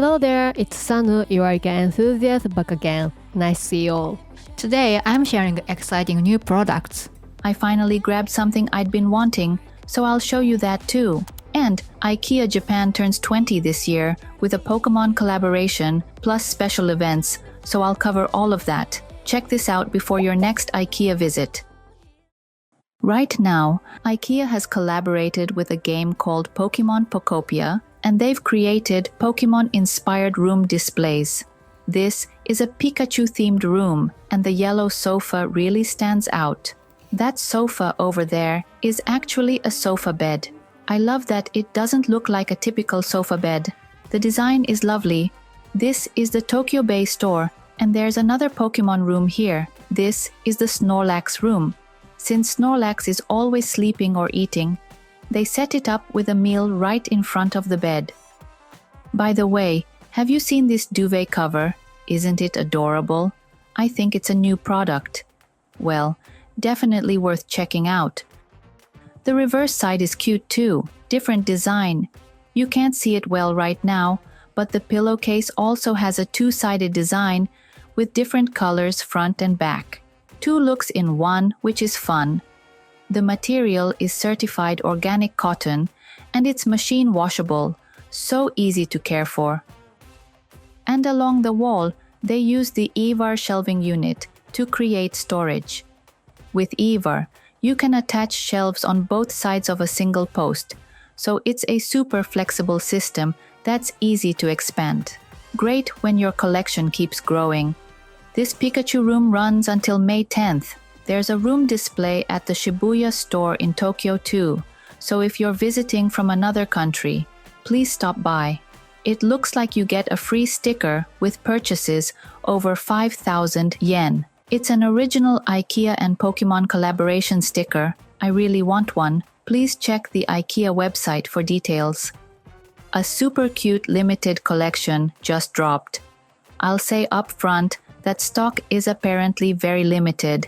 Hello there, it's Sanu, your IKEA enthusiast back again. Nice to see you all. Today I'm sharing exciting new products. I finally grabbed something I'd been wanting, so I'll show you that too. And IKEA Japan turns 20 this year with a Pokemon collaboration plus special events, so I'll cover all of that. Check this out before your next IKEA visit. Right now, IKEA has collaborated with a game called Pokemon Pokopia, and they've created Pokemon-inspired room displays. This is a Pikachu-themed room, and the yellow sofa really stands out. That sofa over there is actually a sofa bed. I love that it doesn't look like a typical sofa bed. The design is lovely. This is the Tokyo Bay store, and there's another Pokemon room here. This is the Snorlax room. Since Snorlax is always sleeping or eating, they set it up with a meal right in front of the bed. By the way, have you seen this duvet cover? Isn't it adorable? I think it's a new product. Well, definitely worth checking out. The reverse side is cute too, different design. You can't see it well right now, but the pillowcase also has a two-sided design with different colors front and back. Two looks in one, which is fun. The material is certified organic cotton and it's machine washable, so easy to care for. And along the wall, they use the EVAR shelving unit to create storage. With EVAR, you can attach shelves on both sides of a single post, so it's a super flexible system that's easy to expand. Great when your collection keeps growing. This Pikachu room runs until May 10th. There's a room display at the Shibuya store in Tokyo too, so if you're visiting from another country, please stop by. It looks like you get a free sticker with purchases over 5,000 yen. It's an original IKEA and Pokemon collaboration sticker. I really want one. Please check the IKEA website for details. A super cute limited collection just dropped. I'll say up front that stock is apparently very limited,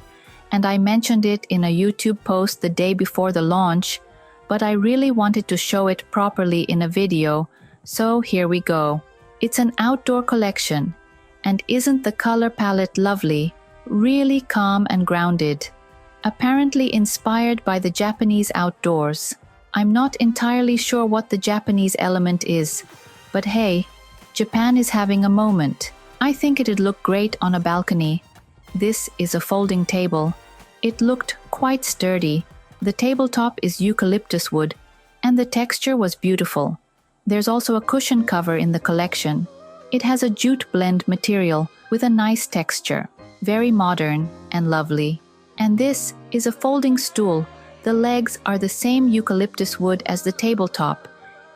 and I mentioned it in a YouTube post the day before the launch, but I really wanted to show it properly in a video, so here we go. It's an outdoor collection, and isn't the color palette lovely? Really calm and grounded. Apparently inspired by the Japanese outdoors. I'm not entirely sure what the Japanese element is, but hey, Japan is having a moment. I think it'd look great on a balcony. This is a folding table. It looked quite sturdy. The tabletop is eucalyptus wood, and the texture was beautiful. There's also a cushion cover in the collection. It has a jute blend material with a nice texture. Very modern and lovely. And this is a folding stool. The legs are the same eucalyptus wood as the tabletop.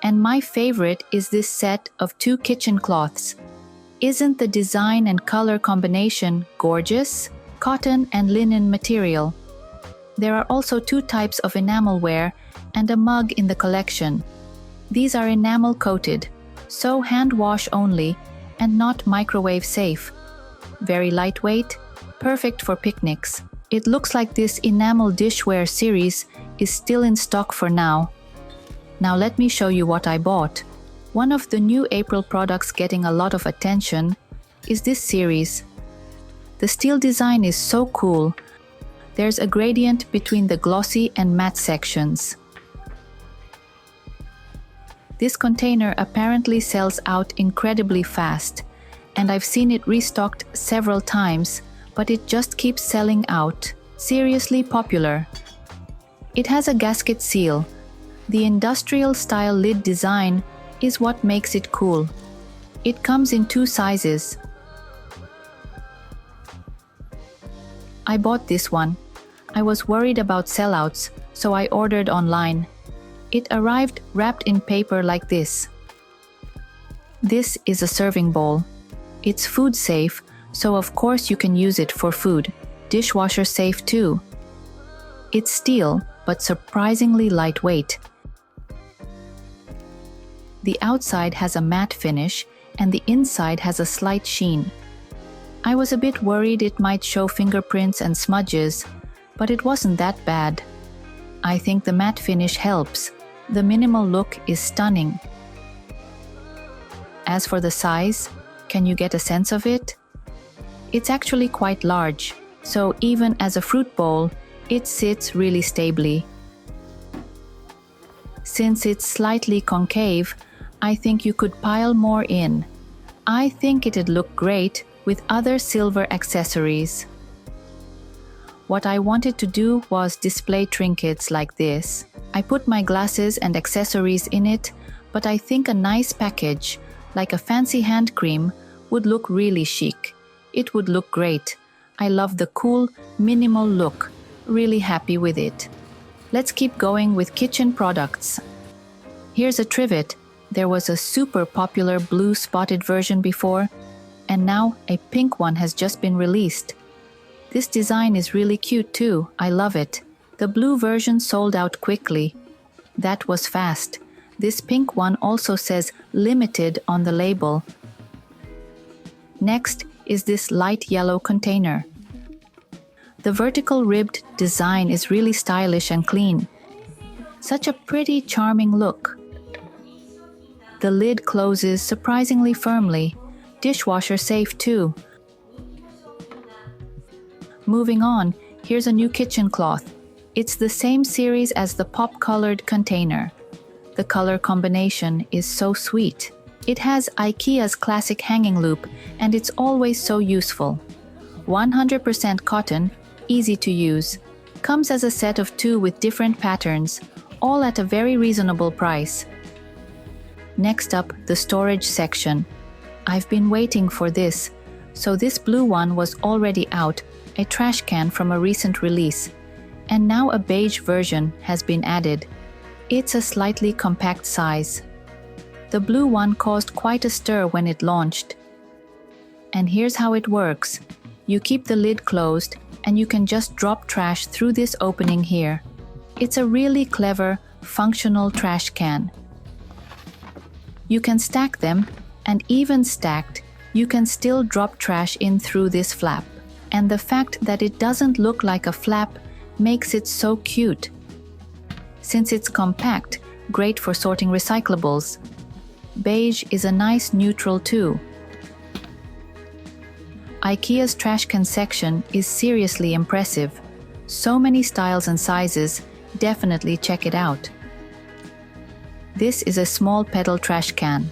And my favorite is this set of two kitchen cloths. Isn't the design and color combination gorgeous? Cotton and linen material. There are also two types of enamelware and a mug in the collection. These are enamel coated, so hand wash only and not microwave safe. Very lightweight, perfect for picnics. It looks like this enamel dishware series is still in stock for now. Now let me show you what I bought. One of the new April products getting a lot of attention is this series. The steel design is so cool. There's a gradient between the glossy and matte sections. This container apparently sells out incredibly fast, and I've seen it restocked several times, but it just keeps selling out. Seriously popular. It has a gasket seal. The industrial-style lid design is what makes it cool. It comes in two sizes. I bought this one. I was worried about sellouts, so I ordered online. It arrived wrapped in paper like this. This is a serving bowl. It's food safe, so of course you can use it for food. Dishwasher safe too. It's steel, but surprisingly lightweight. The outside has a matte finish, and the inside has a slight sheen. I was a bit worried it might show fingerprints and smudges, but it wasn't that bad. I think the matte finish helps. The minimal look is stunning. As for the size, can you get a sense of it? It's actually quite large, so even as a fruit bowl, it sits really stably. Since it's slightly concave, I think you could pile more in. I think it'd look great with other silver accessories. What I wanted to do was display trinkets like this. I put my glasses and accessories in it, but I think a nice package, like a fancy hand cream, would look really chic. It would look great. I love the cool, minimal look. Really happy with it. Let's keep going with kitchen products. Here's a trivet. There was a super popular blue spotted version before, and now a pink one has just been released. This design is really cute too. I love it. The blue version sold out quickly. That was fast. This pink one also says limited on the label. Next is this light yellow container. The vertical ribbed design is really stylish and clean. Such a pretty, charming look. The lid closes surprisingly firmly. Dishwasher safe too. Moving on, here's a new kitchen cloth. It's the same series as the pop-colored container. The color combination is so sweet. It has IKEA's classic hanging loop, and it's always so useful. 100% cotton, easy to use. Comes as a set of 2 with different patterns, all at a very reasonable price. Next up, the storage section. I've been waiting for this, so this blue one was already out, a trash can from a recent release, and now a beige version has been added. It's a slightly compact size. The blue one caused quite a stir when it launched. And here's how it works. You keep the lid closed, and you can just drop trash through this opening here. It's a really clever, functional trash can. You can stack them, and even stacked, you can still drop trash in through this flap. And the fact that it doesn't look like a flap makes it so cute. Since it's compact, great for sorting recyclables. Beige is a nice neutral too. IKEA's trash can section is seriously impressive. So many styles and sizes, definitely check it out. This is a small pedal trash can.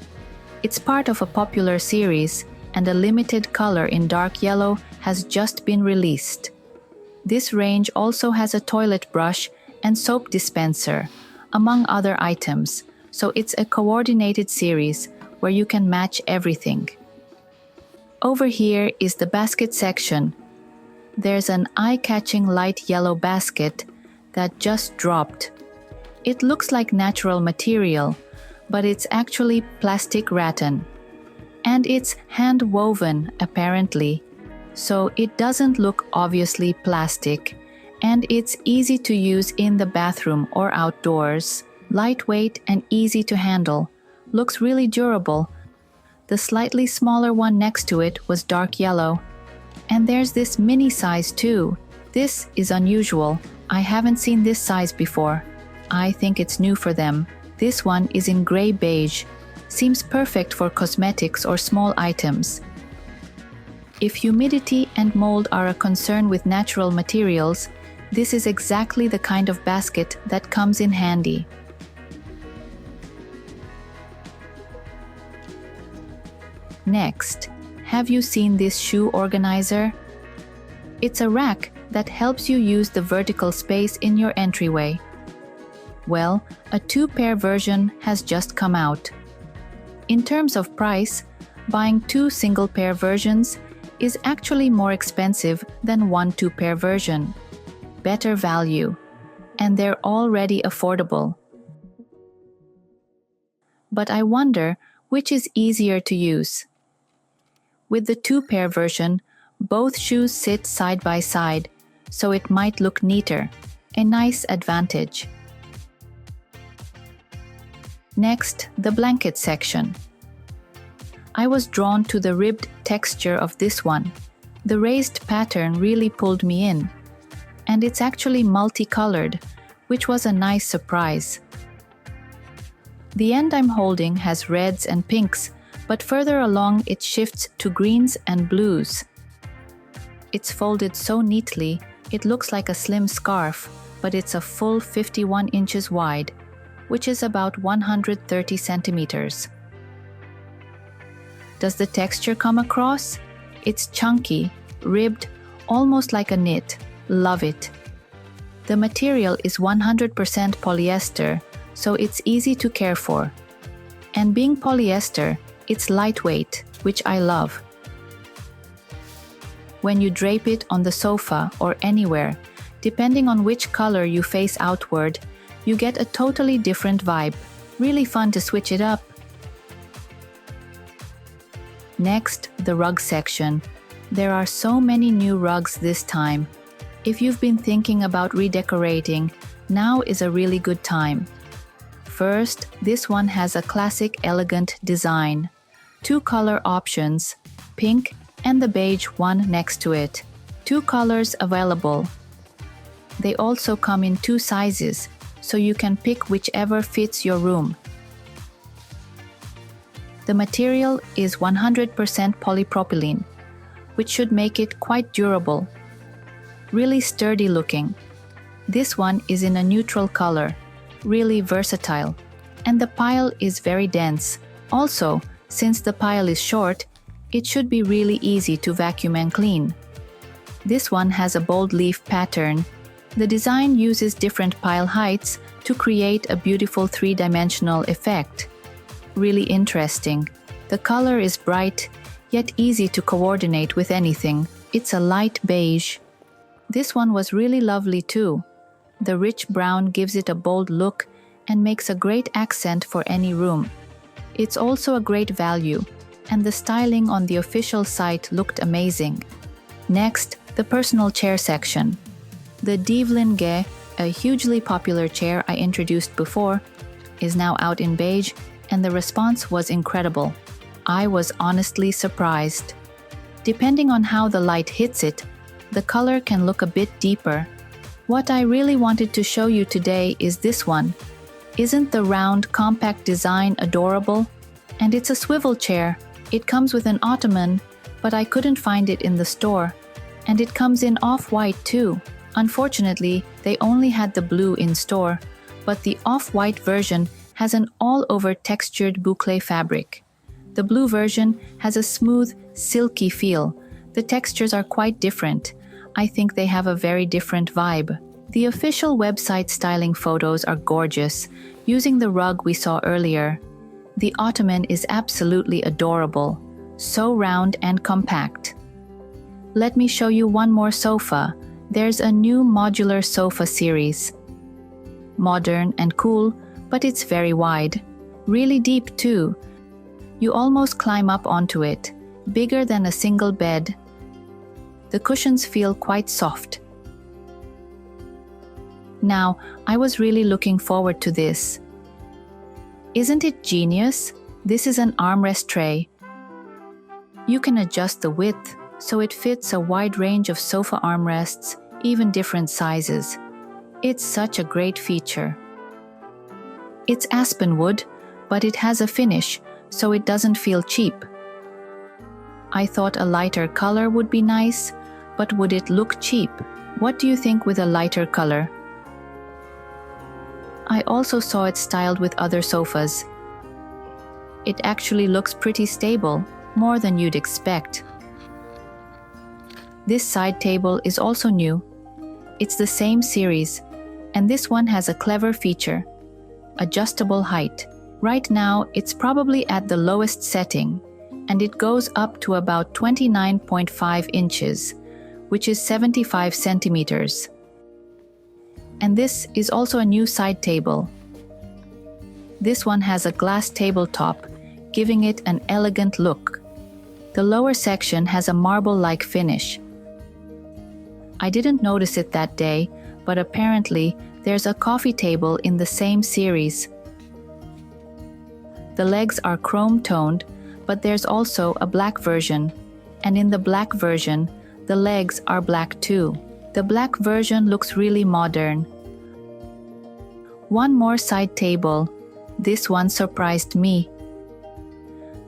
It's part of a popular series, and a limited color in dark yellow has just been released. This range also has a toilet brush and soap dispenser, among other items, so it's a coordinated series where you can match everything. Over here is the basket section. There's an eye-catching light yellow basket that just dropped. It looks like natural material, but it's actually plastic rattan. And it's hand-woven, apparently, so it doesn't look obviously plastic, and it's easy to use in the bathroom or outdoors. Lightweight and easy to handle. Looks really durable. The slightly smaller one next to it was dark yellow. And there's this mini size too. This is unusual. I haven't seen this size before. I think it's new for them. This one is in gray beige. Seems perfect for cosmetics or small items. If humidity and mold are a concern with natural materials, this is exactly the kind of basket that comes in handy. Next, have you seen this shoe organizer? It's a rack that helps you use the vertical space in your entryway. Well, a 2-pair version has just come out. In terms of price, buying 2 single-pair versions is actually more expensive than 1 2-pair version. Better value, and they're already affordable. But I wonder which is easier to use. With the 2-pair version, both shoes sit side by side, so it might look neater, a nice advantage. Next, the blanket section. I was drawn to the ribbed texture of this one. The raised pattern really pulled me in. And it's actually multicolored, which was a nice surprise. The end I'm holding has reds and pinks, but further along it shifts to greens and blues. It's folded so neatly, it looks like a slim scarf, but it's a full 51 inches wide, which is about 130 centimeters. Does the texture come across? It's chunky, ribbed, almost like a knit. Love it. The material is 100% polyester, so it's easy to care for. And being polyester, it's lightweight, which I love. When you drape it on the sofa or anywhere, depending on which color you face outward, you get a totally different vibe. Really fun to switch it up. Next, the rug section. There are so many new rugs this time. If you've been thinking about redecorating, now is a really good time. First, this one has a classic elegant design. 2 color options, pink and the beige one next to it. 2 colors available. They also come in 2 sizes, so you can pick whichever fits your room. The material is 100% polypropylene, which should make it quite durable. Really sturdy looking. This one is in a neutral color, really versatile, and the pile is very dense. Also, since the pile is short, it should be really easy to vacuum and clean. This one has a bold leaf pattern. The design uses different pile heights to create a beautiful 3-dimensional effect. Really interesting. The color is bright, yet easy to coordinate with anything. It's a light beige. This one was really lovely too. The rich brown gives it a bold look and makes a great accent for any room. It's also a great value, and the styling on the official site looked amazing. Next, the personal chair section. The DYVLINGE, a hugely popular chair I introduced before, is now out in beige, and the response was incredible. I was honestly surprised. Depending on how the light hits it, the color can look a bit deeper. What I really wanted to show you today is this one. Isn't the round, compact design adorable? And it's a swivel chair. It comes with an ottoman, but I couldn't find it in the store. And it comes in off-white too. Unfortunately, they only had the blue in store, but the off-white version has an all-over textured boucle fabric. The blue version has a smooth, silky feel. The textures are quite different. I think they have a very different vibe. The official website styling photos are gorgeous, using the rug we saw earlier. The ottoman is absolutely adorable, so round and compact. Let me show you one more sofa. There's a new modular sofa series. Modern and cool, but it's very wide. Really deep too. You almost climb up onto it. Bigger than a single bed. The cushions feel quite soft. Now, I was really looking forward to this. Isn't it genius? This is an armrest tray. You can adjust the width, so it fits a wide range of sofa armrests, even different sizes. It's such a great feature. It's aspen wood, but it has a finish, so it doesn't feel cheap. I thought a lighter color would be nice, but would it look cheap? What do you think with a lighter color? I also saw it styled with other sofas. It actually looks pretty stable, more than you'd expect. This side table is also new. It's the same series, and this one has a clever feature. Adjustable height. Right now, it's probably at the lowest setting, and it goes up to about 29.5 inches, which is 75 centimeters. And this is also a new side table. This one has a glass tabletop, giving it an elegant look. The lower section has a marble-like finish. I didn't notice it that day, but apparently there's a coffee table in the same series. The legs are chrome-toned, but there's also a black version, and in the black version, the legs are black too. The black version looks really modern. One more side table. This one surprised me.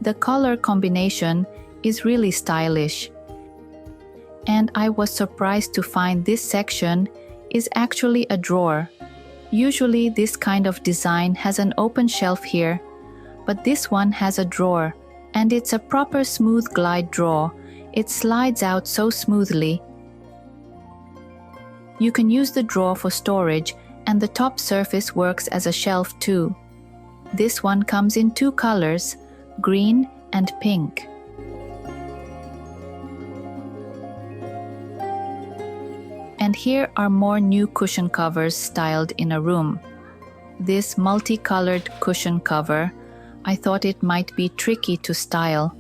The color combination is really stylish. And I was surprised to find this section is actually a drawer. Usually this kind of design has an open shelf here, but this one has a drawer, and it's a proper smooth glide drawer. It slides out so smoothly. You can use the drawer for storage, and the top surface works as a shelf too. This one comes in 2 colors, green and pink. And here are more new cushion covers styled in a room. This multicolored cushion cover, I thought it might be tricky to style,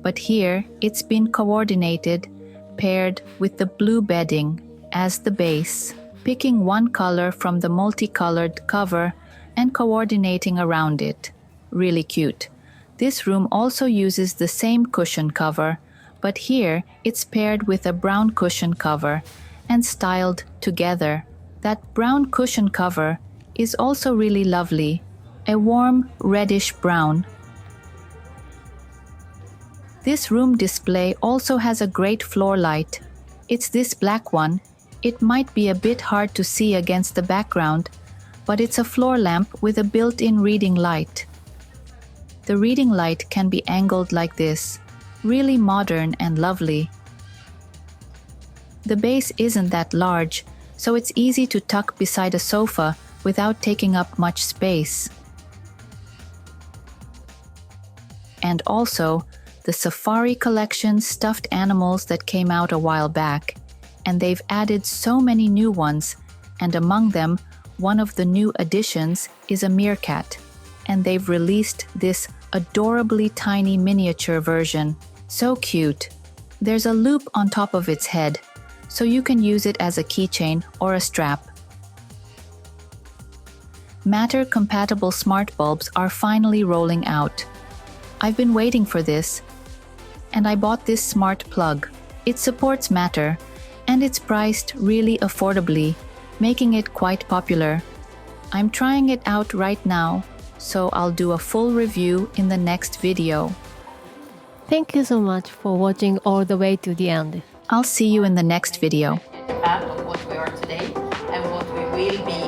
but here it's been coordinated, paired with the blue bedding as the base, picking one color from the multicolored cover and coordinating around it. Really cute. This room also uses the same cushion cover, but here it's paired with a brown cushion cover and styled together. That brown cushion cover is also really lovely, a warm reddish brown. This room display also has a great floor light. It's this black one. It might be a bit hard to see against the background, but it's a floor lamp with a built-in reading light. The reading light can be angled like this, really modern and lovely. The base isn't that large, so it's easy to tuck beside a sofa without taking up much space. And also, the Safari Collection stuffed animals that came out a while back, and they've added so many new ones, and among them, one of the new additions is a meerkat, and they've released this adorably tiny miniature version. So cute. There's a loop on top of its head, so you can use it as a keychain or a strap. Matter-compatible smart bulbs are finally rolling out. I've been waiting for this, and I bought this smart plug. It supports Matter, and it's priced really affordably, making it quite popular. I'm trying it out right now, so I'll do a full review in the next video. Thank you so much for watching all the way to the end. I'll see you in the next video. Japan of what we are today and what we will be